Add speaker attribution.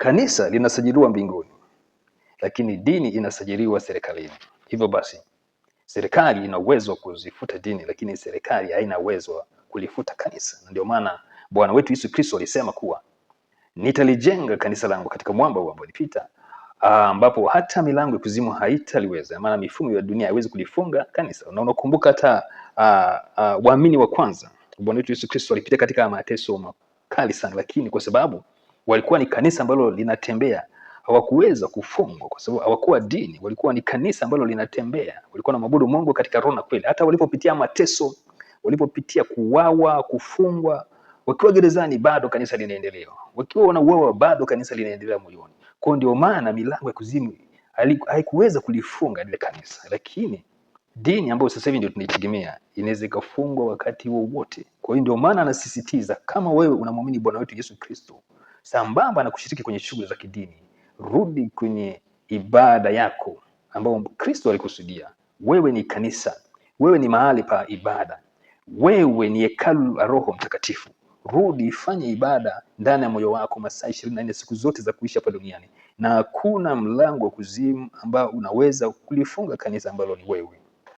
Speaker 1: Kanisa linasajiliwa mbinguni, lakini dini inasajiliwa serikalini. Hivyo basi serikali ina uwezo wa kuzifuta dini, lakini serikali haina uwezo wa kulifuta kanisa. Na ndio maana Bwana wetu Yesu Kristo alisema kuwa nitalijenga kanisa langu katika mwamba huu ambao ulipita, ambapo hata milango ya kuzimu haitaliweza. Maana mifumo ya dunia haiwezi kulifunga kanisa. Na unakumbuka hata waamini wa kwanza Bwana wetu Yesu Kristo alipita katika mateso makali sana, lakini kwa sababu walikuwa ni kanisa ambalo linatembea, hawakuweza kufungwa kwa sababu hawakuwa dini. Walikuwa ni kanisa ambalo linatembea, walikuwa na maabudu Mungu katika roho na kweli. Hata walipopitia mateso, walipopitia kuuawa, kufungwa, wakiwa gerezani, bado kanisa linaendelea. Wakiwa wanauawa, bado kanisa linaendelea moyoni. Kwa ndio maana milango ya kuzimu haikuweza kulifunga ile kanisa. Lakini dini ambayo sasa hivi ndio tunaitegemea inaweza ikafungwa wakati wowote. Kwa hiyo ndio maana anasisitiza, kama wewe unamwamini Bwana wetu Yesu Kristo, sambamba na kushiriki kwenye shughuli za kidini, rudi kwenye ibada yako ambayo Kristo alikusudia. Wewe ni kanisa, wewe ni mahali pa ibada, wewe ni hekalu la Roho Mtakatifu. Rudi, fanye ibada ndani ya moyo wako masaa 24 siku zote za kuishi hapa duniani, na hakuna mlango wa kuzimu ambao unaweza kulifunga kanisa ambalo ni wewe.